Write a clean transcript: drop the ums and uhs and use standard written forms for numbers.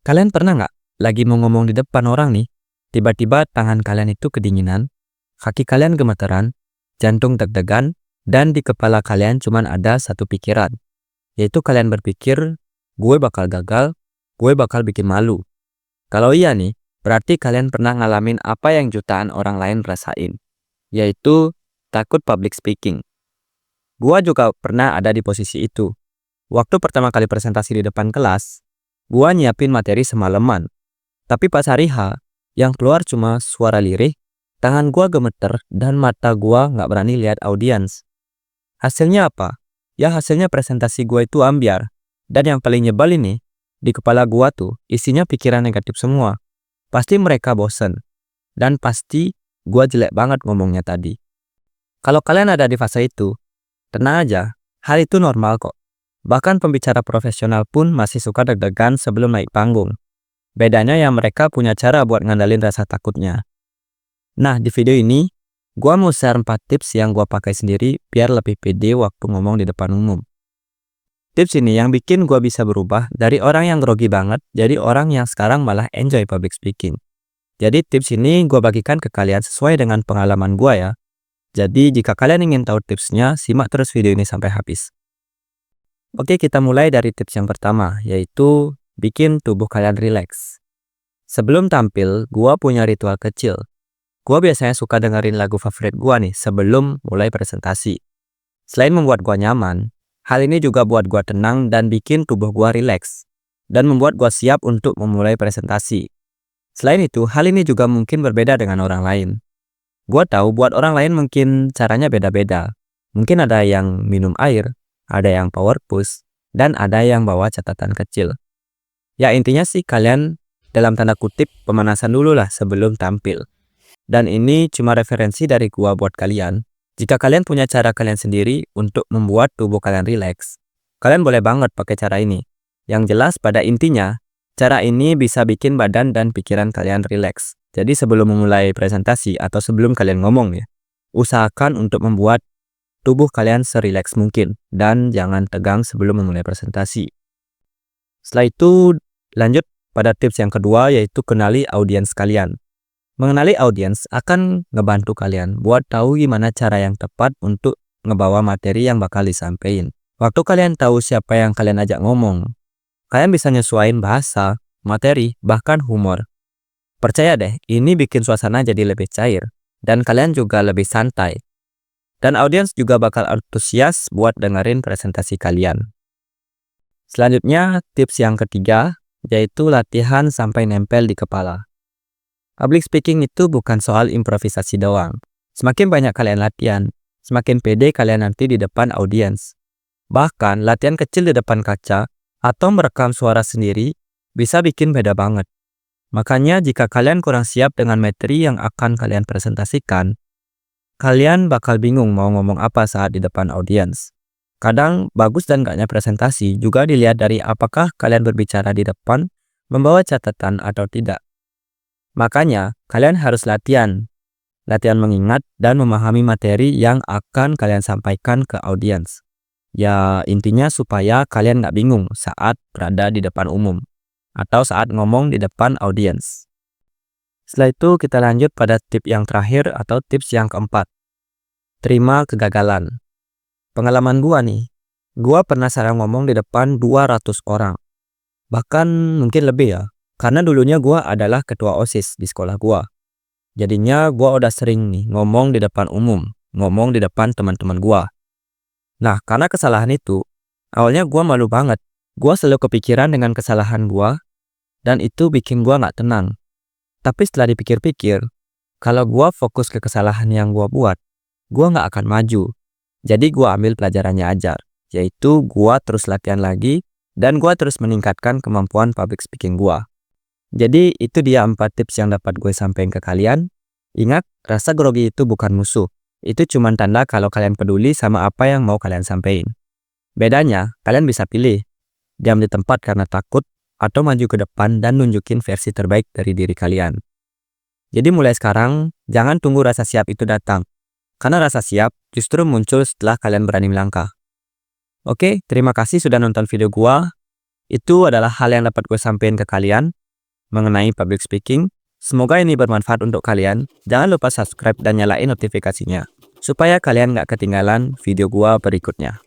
Kalian pernah nggak lagi mau ngomong di depan orang nih, tiba-tiba tangan kalian itu kedinginan, kaki kalian gemeteran, jantung deg-degan, dan di kepala kalian cuman ada satu pikiran, yaitu kalian berpikir, gue bakal gagal, gue bakal bikin malu. Kalau iya nih, berarti kalian pernah ngalamin apa yang jutaan orang lain rasain, yaitu takut public speaking. Gua juga pernah ada di posisi itu. Waktu pertama kali presentasi di depan kelas, gua nyiapin materi semalaman. Tapi pas hari H, yang keluar cuma suara lirih, tangan gua gemeter, dan mata gua nggak berani lihat audiens. Hasilnya apa? Ya hasilnya presentasi gua itu ambyar. Dan yang paling nyebal ini, di kepala gua tuh isinya pikiran negatif semua. Pasti mereka bosen. Dan pasti gua jelek banget ngomongnya tadi. Kalau kalian ada di fase itu, tenang aja, hal itu normal kok. Bahkan pembicara profesional pun masih suka deg-degan sebelum naik panggung. Bedanya yang mereka punya cara buat ngandalin rasa takutnya. Nah, di video ini, gua mau share 4 tips yang gua pakai sendiri biar lebih pede waktu ngomong di depan umum. Tips ini yang bikin gua bisa berubah dari orang yang grogi banget jadi orang yang sekarang malah enjoy public speaking. Jadi tips ini gua bagikan ke kalian sesuai dengan pengalaman gua ya. Jadi jika kalian ingin tahu tipsnya, simak terus video ini sampai habis. Oke, kita mulai dari tips yang pertama, yaitu bikin tubuh kalian rileks. Sebelum tampil, gua punya ritual kecil. Gua biasanya suka dengerin lagu favorit gua nih sebelum mulai presentasi. Selain membuat gua nyaman, hal ini juga buat gua tenang dan bikin tubuh gua rileks, dan membuat gua siap untuk memulai presentasi. Selain itu, hal ini juga mungkin berbeda dengan orang lain. Gua tahu buat orang lain mungkin caranya beda-beda. Mungkin ada yang minum air, ada yang power push, dan ada yang bawa catatan kecil. Ya intinya sih kalian dalam tanda kutip pemanasan dulu lah sebelum tampil. Dan ini cuma referensi dari gua buat kalian. Jika kalian punya cara kalian sendiri untuk membuat tubuh kalian rileks, kalian boleh banget pakai cara ini. Yang jelas pada intinya, cara ini bisa bikin badan dan pikiran kalian rileks. Jadi sebelum memulai presentasi atau sebelum kalian ngomong ya, usahakan untuk membuat tubuh kalian serileks mungkin dan jangan tegang sebelum memulai presentasi. Setelah itu lanjut pada tips yang kedua, yaitu kenali audiens kalian. Mengenali audiens akan ngebantu kalian buat tahu gimana cara yang tepat untuk ngebawa materi yang bakal disampaikan. Waktu kalian tahu siapa yang kalian ajak ngomong, kalian bisa nyesuaiin bahasa, materi, bahkan humor. Percaya deh, ini bikin suasana jadi lebih cair dan kalian juga lebih santai. Dan audiens juga bakal antusias buat dengerin presentasi kalian. Selanjutnya, tips yang ketiga, yaitu latihan sampai nempel di kepala. Public speaking itu bukan soal improvisasi doang. Semakin banyak kalian latihan, semakin pede kalian nanti di depan audiens. Bahkan, latihan kecil di depan kaca atau merekam suara sendiri bisa bikin beda banget. Makanya, jika kalian kurang siap dengan materi yang akan kalian presentasikan, kalian bakal bingung mau ngomong apa saat di depan audiens. Kadang bagus dan gaknya presentasi juga dilihat dari apakah kalian berbicara di depan, membawa catatan atau tidak. Makanya kalian harus latihan mengingat dan memahami materi yang akan kalian sampaikan ke audiens. Ya intinya supaya kalian gak bingung saat berada di depan umum atau saat ngomong di depan audiens. Setelah itu kita lanjut pada tips yang terakhir atau tips yang keempat. Terima kegagalan. Pengalaman gua nih, gua pernah salah ngomong di depan 200 orang. Bahkan mungkin lebih ya, karena dulunya gua adalah ketua OSIS di sekolah gua. Jadinya gua udah sering nih ngomong di depan umum, ngomong di depan teman-teman gua. Nah, karena kesalahan itu, awalnya gua malu banget. Gua selalu kepikiran dengan kesalahan gua, dan itu bikin gua gak tenang. Tapi setelah dipikir-pikir, kalau gua fokus ke kesalahan yang gua buat, gua gak akan maju. Jadi gua ambil pelajarannya aja, yaitu gua terus latihan lagi dan gua terus meningkatkan kemampuan public speaking gua. Jadi itu dia 4 tips yang dapat gue sampaikan ke kalian. Ingat, rasa grogi itu bukan musuh. Itu cuma tanda kalau kalian peduli sama apa yang mau kalian sampaikan. Bedanya, kalian bisa pilih diam di tempat karena takut atau maju ke depan dan nunjukin versi terbaik dari diri kalian. Jadi mulai sekarang, jangan tunggu rasa siap itu datang. Karena rasa siap justru muncul setelah kalian berani melangkah. Oke, terima kasih sudah nonton video gua. Itu adalah hal yang dapat gue sampaikan ke kalian mengenai public speaking. Semoga ini bermanfaat untuk kalian. Jangan lupa subscribe dan nyalain notifikasinya supaya kalian gak ketinggalan video gua berikutnya.